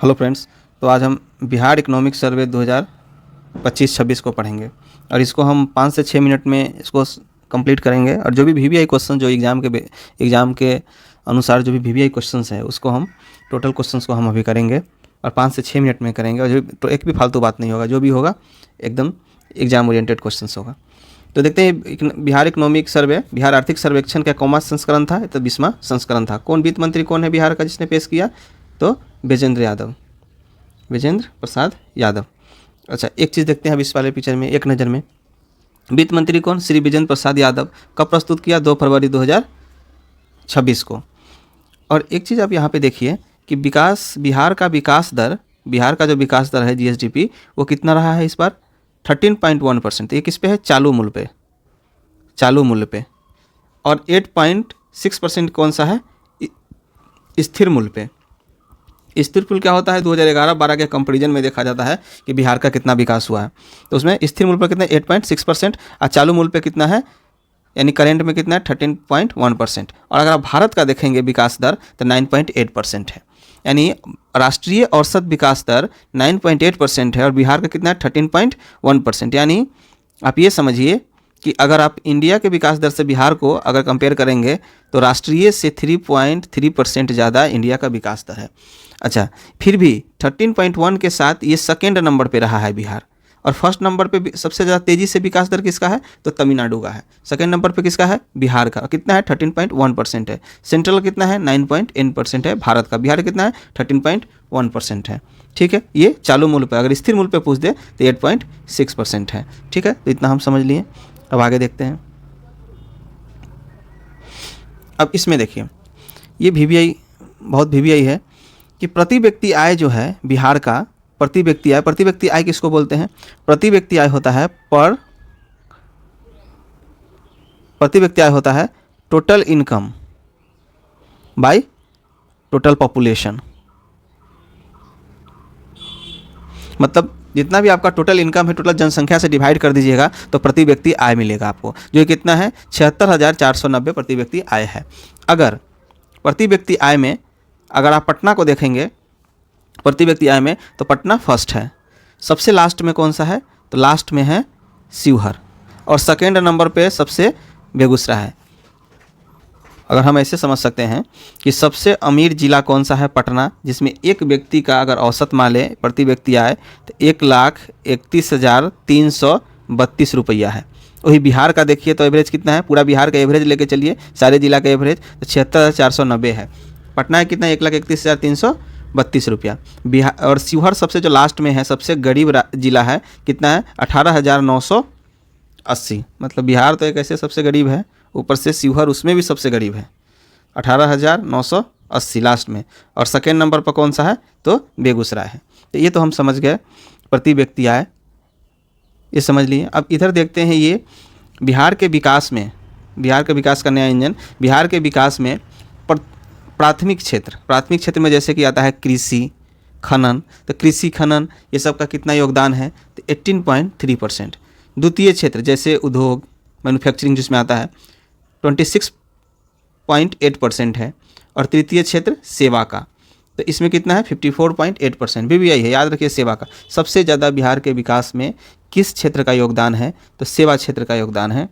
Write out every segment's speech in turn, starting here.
Hello friends. तो आज हम बिहार इकोनॉमिक सर्वे 2025-26 को पढ़ेंगे और इसको हम 5 से 6 मिनट में इसको कंप्लीट करेंगे। और जो भी वीवीआई क्वेश्चन जो एग्ज़ाम के अनुसार जो भी वीवीआई क्वेश्चंस है उसको हम टोटल क्वेश्चंस को हम अभी करेंगे और 5 से 6 मिनट में करेंगे। और जो तो एक भी फालतू बात नहीं होगा, जो भी होगा एकदम एग्जाम ओरिएंटेड क्वेश्चंस होगा। तो देखते हैं बिहार इकोनॉमिक सर्वे, बिहार आर्थिक सर्वेक्षण का कौन संस्करण था? तो 20वां संस्करण था। कौन वित्त मंत्री कौन है बिहार का जिसने पेश किया? तो विजेंद्र प्रसाद यादव। अच्छा, एक चीज़ देखते हैं अब इस वाले पिक्चर में एक नज़र में। वित्त मंत्री कौन? श्री विजेंद्र प्रसाद यादव। कब प्रस्तुत किया? 2 फरवरी 2026 को। और एक चीज़ आप यहाँ पे देखिए कि बिहार का जो विकास दर है जीएसडीपी, वो कितना रहा है इस बार? 13.1%। ये किस पे है? चालू मूल्य पे। और 8.6% कौन सा है? स्थिर मूल्य पे। स्थिर मूल्य क्या होता है? 2011-12 के कंपैरिजन में देखा जाता है कि बिहार का कितना विकास हुआ है। तो उसमें स्थिर मूल्य पर कितना? 8.6%। और चालू मूल्य पे कितना है, यानी करेंट में कितना है? 13.1%। और अगर आप भारत का देखेंगे विकास दर तो 9.8% है। यानी राष्ट्रीय औसत विकास दर 9.8% है और बिहार का कितना है? 13.1%। यानी आप ये समझिए कि अगर आप इंडिया के विकास दर से बिहार को अगर कंपेयर करेंगे तो राष्ट्रीय से 3.3% ज़्यादा इंडिया का विकास दर है। अच्छा, फिर भी 13.1 के साथ ये सेकेंड नंबर पे रहा है बिहार। और फर्स्ट नंबर पे सबसे ज़्यादा तेज़ी से विकास दर किसका है? तो तमिलनाडु का है। सेकेंड नंबर पे किसका है? बिहार का। कितना है? 13.1% है। सेंट्रल कितना है? 9.8% है भारत का। बिहार कितना है? 13.1% है। ठीक है, ये चालू मूल्य पे। अगर स्थिर मूल्य पे पूछ दे तो 8.6% है। ठीक है, तो इतना हम समझ लिए। अब आगे देखते हैं। अब इसमें देखिए, ये बहुत वीवीआई है कि प्रति व्यक्ति आय जो है बिहार का, प्रति व्यक्ति आय किसको बोलते हैं? प्रति व्यक्ति आय होता है total income by total population. मतलब जितना भी आपका टोटल इनकम है, टोटल जनसंख्या से डिवाइड कर दीजिएगा तो प्रति व्यक्ति आय मिलेगा आपको, जो कितना है? 76,490 प्रति व्यक्ति आय है। अगर प्रति व्यक्ति आय में अगर आप पटना को देखेंगे प्रति व्यक्ति आय में, तो पटना फर्स्ट है। सबसे लास्ट में कौन सा है? तो लास्ट में है शिवहर। और सेकेंड नंबर पे सबसे बेगूसराय है। अगर हम ऐसे समझ सकते हैं कि सबसे अमीर जिला कौन सा है? पटना, जिसमें एक व्यक्ति का अगर औसत मान ले प्रति व्यक्ति आए तो 1,31,332 रुपया है। वही बिहार का देखिए तो एवरेज कितना है? पूरा बिहार का एवरेज लेके चलिए, सारे जिला का एवरेज, तो 76,490 है। पटना है कितना? 1,31,332 रुपया। बिहार और शिवहर सबसे जो लास्ट में है, सबसे गरीब जिला है, कितना है? 18,980। मतलब बिहार तो एक ऐसे सबसे गरीब है, ऊपर से शिवहर उसमें भी सबसे गरीब है, 18,980 लास्ट में। और सेकेंड नंबर पर कौन सा है? तो बेगूसराय है। तो ये तो हम समझ गए प्रति व्यक्ति आय, ये समझ लिए। अब इधर देखते हैं, ये बिहार के विकास का नया इंजन, बिहार के विकास में प्राथमिक क्षेत्र में जैसे कि आता है कृषि खनन, तो कृषि खनन ये सब का कितना योगदान है? तो 18.3%। द्वितीय क्षेत्र जैसे उद्योग मैन्युफैक्चरिंग जिसमें आता है 26.8% है। और तृतीय क्षेत्र सेवा का, तो इसमें कितना है? 54.8%। वीवीआई है, याद रखिए। सेवा का सबसे ज़्यादा बिहार के विकास में किस क्षेत्र का योगदान है? तो सेवा क्षेत्र का योगदान है।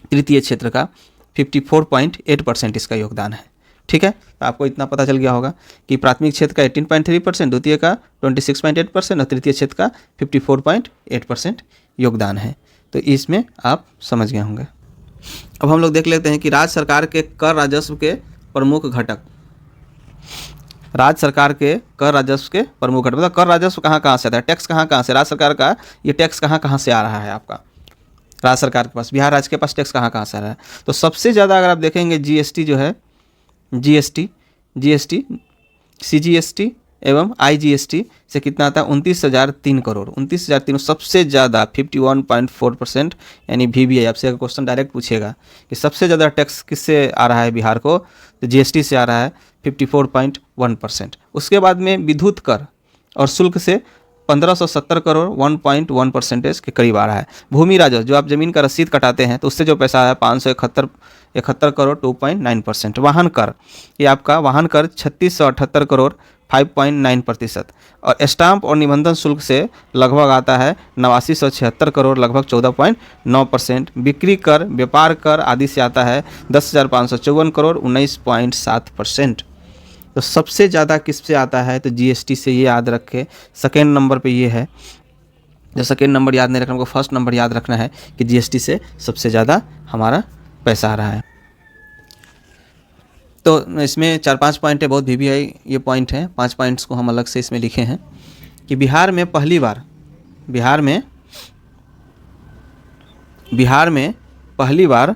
तृतीय क्षेत्र का 54.8% इसका योगदान है। ठीक है, तो आपको इतना पता चल गया होगा कि प्राथमिक क्षेत्र का 18.3%, द्वितीय का 26.8% और तृतीय क्षेत्र का 54.8% योगदान है। तो इसमें आप समझ गए होंगे। अब हम लोग देख लेते हैं कि राज्य सरकार के कर राजस्व के प्रमुख घटक। मतलब कर राजस्व कहाँ से आता है? टैक्स कहाँ से? राज्य सरकार का ये टैक्स कहाँ से आ रहा है आपका? राज्य सरकार के पास, बिहार राज्य के पास टैक्स कहाँ से आ रहा है? तो सबसे ज़्यादा अगर आप देखेंगे जीएसटी जो है, जीएसटी, सीजीएसटी एवं आईजीएसटी से कितना आता है? 29,003 करोड़। 29,003 सबसे ज़्यादा 51.4%। यानी वीवीआई आपसे अगर क्वेश्चन डायरेक्ट पूछेगा कि सबसे ज़्यादा टैक्स किससे आ रहा है बिहार को, तो जीएसटी से आ रहा है 54.1%। उसके बाद में विद्युत कर और शुल्क से 1570 करोड़ 1.1% के करीब आ रहा है। भूमि राजस्व, जो आप ज़मीन का रसीद कटाते हैं तो उससे जो पैसा आया 571 करोड़ 2.9%। वाहन कर, ये आपका वाहन कर 3678 करोड़ 5.9%। और स्टाम्प और निबंधन शुल्क से लगभग आता है 8976 करोड़ लगभग 14.9%। बिक्री कर, व्यापार कर आदि से आता है 10,554 करोड़ 19.7%। तो सबसे ज़्यादा किस से आता है तो जीएसटी से, ये याद रखें। सेकेंड नंबर पे ये है, जो सेकेंड नंबर याद नहीं रखना, हमको फर्स्ट नंबर याद रखना है कि जीएसटी से सबसे ज़्यादा हमारा पैसा आ रहा है। तो इसमें 4-5 पॉइंट है, बहुत VBI ये पॉइंट है, 5 पॉइंट्स को हम अलग से इसमें लिखे हैं कि बिहार में पहली बार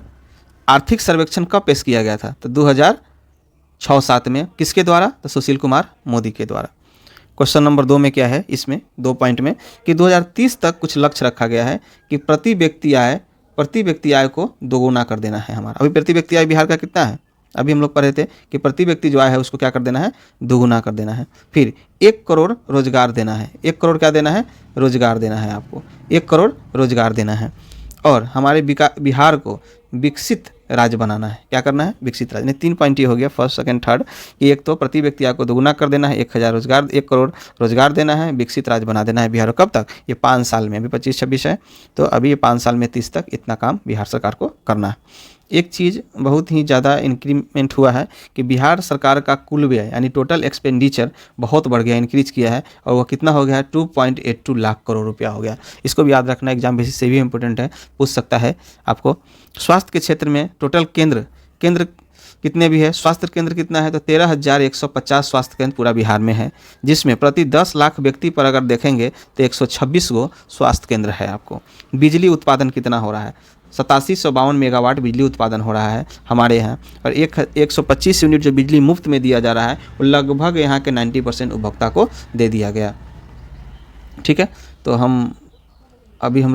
आर्थिक सर्वेक्षण कब पेश किया गया था तो 2006-07 में। किसके द्वारा तो सुशील कुमार मोदी के द्वारा। क्वेश्चन नंबर 2 में क्या है, इसमें 2 पॉइंट में कि 2030 तक कुछ लक्ष्य रखा गया है कि प्रति व्यक्ति आय को दोगुना कर देना है हमारा। अभी प्रति व्यक्ति आय बिहार का कितना है, अभी हम लोग पढ़े थे कि प्रति व्यक्ति जो आय है उसको क्या कर देना है, दोगुना कर देना है। फिर 1 करोड़ रोजगार देना है। 1 करोड़ क्या देना है, रोजगार देना है आपको, 1 करोड़ रोजगार देना है। और हमारे बिहार को विकसित राज्य बनाना है। क्या करना है, विकसित राज्य। 3 पॉइंट ये हो गया, फर्स्ट सेकंड थर्ड, कि एक तो प्रति व्यक्ति आय को दोगुना कर देना है, 1 करोड़ रोजगार देना है, विकसित राज्य बना देना है बिहार को। कब तक, ये 5 साल में, अभी 25-26 है तो अभी ये 5 साल में 30 तक इतना काम बिहार सरकार को करना है। एक चीज़ बहुत ही ज़्यादा इंक्रीमेंट हुआ है कि बिहार सरकार का कुल व्यय यानी टोटल एक्सपेंडिचर बहुत बढ़ गया, इंक्रीज किया है, और वो कितना हो गया है, 2.82 लाख करोड़ रुपया हो गया। इसको भी याद रखना, एग्जाम बेसिस से भी इंपॉर्टेंट है, पूछ सकता है आपको। स्वास्थ्य के क्षेत्र में टोटल केंद्र कितने भी है, स्वास्थ्य केंद्र कितना है तो 13,150 स्वास्थ्य केंद्र पूरा बिहार में है, जिसमें प्रति 10 लाख व्यक्ति पर अगर देखेंगे तो 126 गो स्वास्थ्य केंद्र है आपको। बिजली उत्पादन कितना हो रहा है, 8752 मेगावाट बिजली उत्पादन हो रहा है हमारे यहाँ, और 125 यूनिट जो बिजली मुफ्त में दिया जा रहा है वो लगभग यहाँ के 90% उपभोक्ता को दे दिया गया। ठीक है, तो हम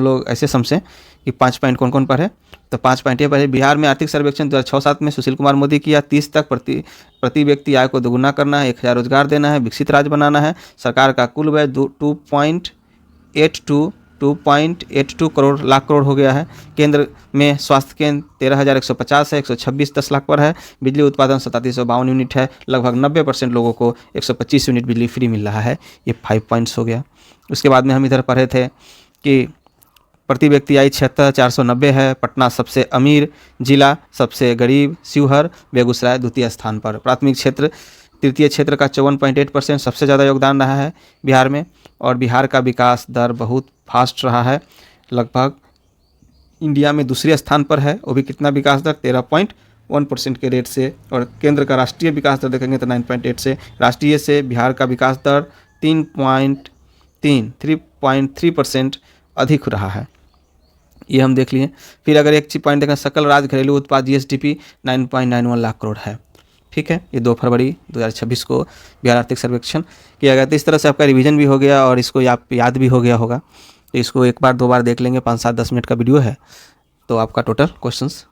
लोग ऐसे समझें कि 5 पॉइंट कौन कौन पर है। तो 5 पॉइंट ये पर है, बिहार में आर्थिक सर्वेक्षण 2006-07 में सुशील कुमार मोदी किया। 30 तक प्रति व्यक्ति आय को दोगुना करना है, 1000 रोजगार देना है, विकसित राज्य बनाना है। सरकार का कुल व्यय 2.82 करोड़ लाख करोड़ हो गया है। केंद्र में स्वास्थ्य केंद्र 13,150 है, 126 10 लाख पर है। बिजली उत्पादन 3752 यूनिट है, लगभग 90% लोगों को 125 यूनिट बिजली फ्री मिल रहा है। ये 5 पॉइंट्स हो गया। उसके बाद में हम इधर पढ़े थे कि प्रति व्यक्ति आय 76,490 है। पटना सबसे अमीर जिला, सबसे गरीब शिवहर, बेगूसराय द्वितीय स्थान पर। प्राथमिक क्षेत्र तृतीय क्षेत्र का 54.8% सबसे ज़्यादा योगदान रहा है बिहार में। और बिहार का विकास दर बहुत फास्ट रहा है, लगभग इंडिया में दूसरे स्थान पर है। वो भी कितना विकास दर, 13.1% के रेट से। और केंद्र का राष्ट्रीय विकास दर देखेंगे तो 9.8 से। राष्ट्रीय से बिहार का विकास दर 3.3% अधिक रहा है, ये हम देख लिए। फिर अगर एक चीज पॉइंट देखें, सकल राज्य घरेलू उत्पाद GSDP 9.91 लाख करोड़ है। ठीक है, ये 2 फरवरी 2026 को बिहार आर्थिक सर्वेक्षण किया गया। तो इस तरह से आपका रिवीजन भी हो गया और इसको आप याद भी हो गया होगा। तो इसको 1 बार 2 बार देख लेंगे, 5-7-10 मिनट का वीडियो है, तो आपका टोटल क्वेश्चंस